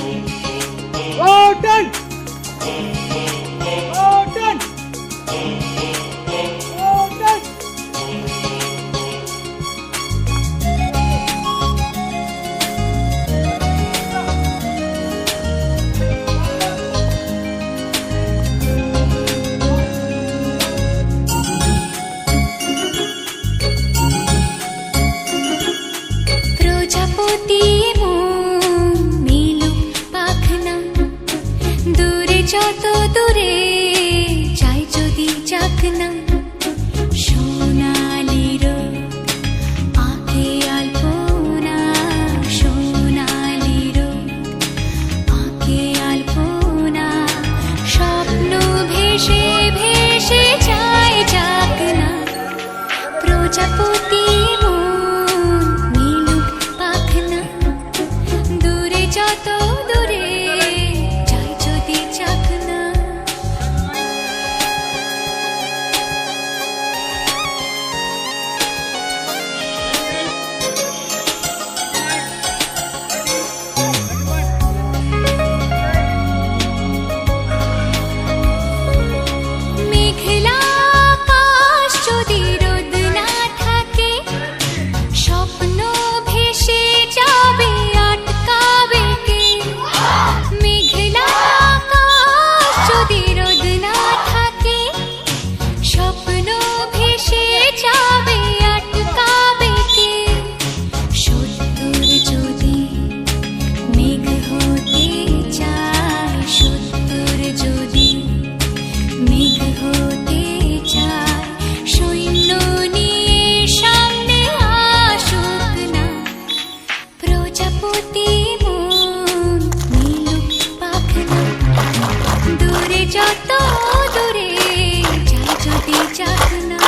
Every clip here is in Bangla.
Gordon! Gordon! Gordon! প্রজাপতি মিলু পাখনা দূরে যত দূরে যাই যদি চাকনা সোনালি রোদ আঁকে আলপনা সোনালি রোদ আঁকে আলপনা স্বপ্ন ভেসে ভেসে যায় চাকনা প্রজাপতি যত দূরে যাই যদি চাকনা মেঘলা আকাশ যদি রোদ না থাকে স্বপ্ন ভেসে যাবে আটকাবে কে মেঘলা আকাশ যদি রোদ না থাকে স্বপ্ন ভেসে যাবে আটকাবে কে সত্তর যদি মেঘ হতে চায় সত্তর যদি মেঘ হতে চায় সৈন্য নিয়ে সামনে আসুক না প্রজাপতি মিলু পাখনা দূরে যত দূরে যাই যদি চাকনা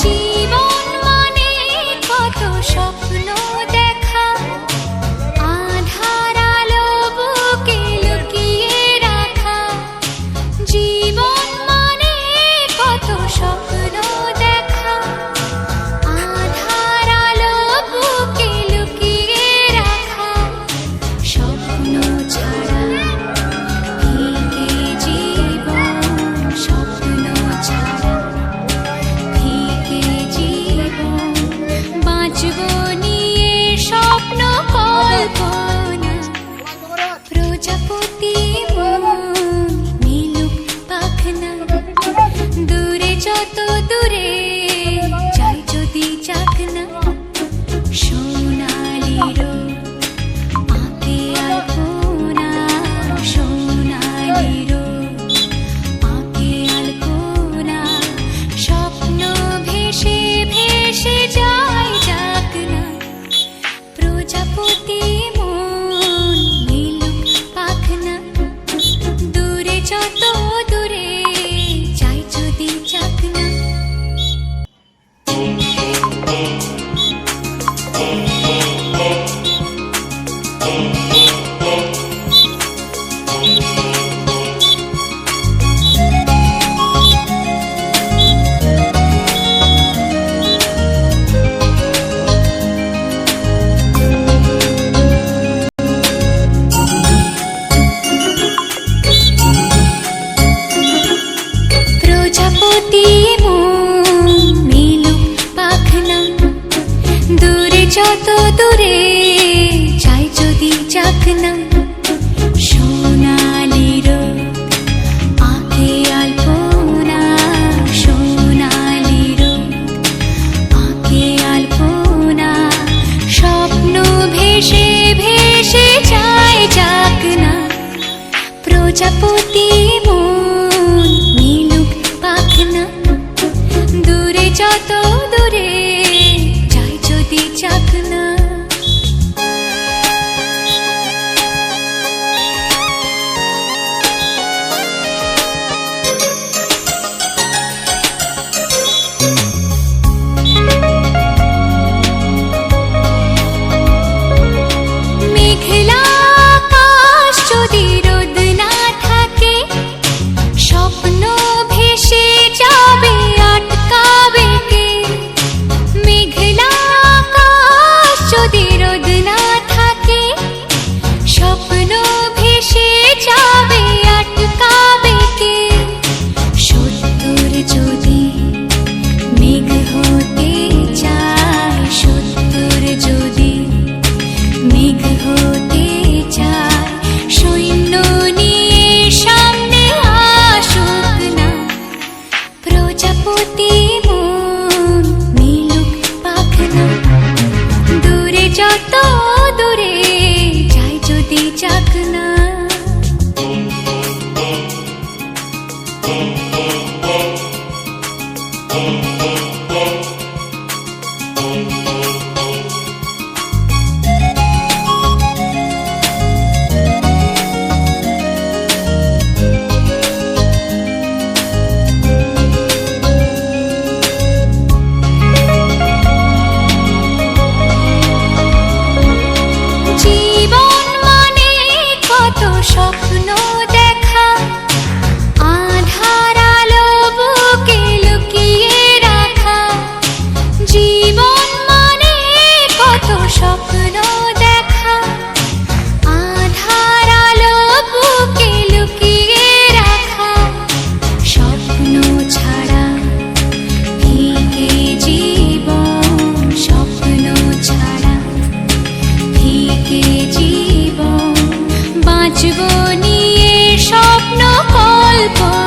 জীবন মানে কত স্বপ্ন দেখা আধার আলো বুকে লুকিয়ে রাখা জীবন মানে কত স্বপ্ন দেখা আধার আলো বুকে লুকিয়ে রাখা স্বপ্ন ছাড়া ফিকে জীবন স্বপ্ন ছাড়া ফিকে জীবন বাঁচব নিয়ে স্বপ্ন কল্পনা প্রজাপতি মিলু পাখনা দূরে যত দূরে যাই যদি চাকনা সোনালি রোদ আঁকে আলপনা সোনালি রোদ আঁকে আলপনা স্বপ্ন ভেসে ভেসে যায় চাকনা প্রজাপতি মিলু পাখনা দূরে যত দূরে যাই যদি চাকনা প্রজাপতি মিলু পাখনা দূরে যত দূরে যাই যদি চাকনা সোনালি রোদ আঁকে আলপনা সোনালি রোদ আঁকে আলপনা স্বপ্ন ভেসে ভেসে যায় চাকনা প্রজাপতি মিলু পাখনা দূরে যত দূরে যাই যদি চাকনা গল্প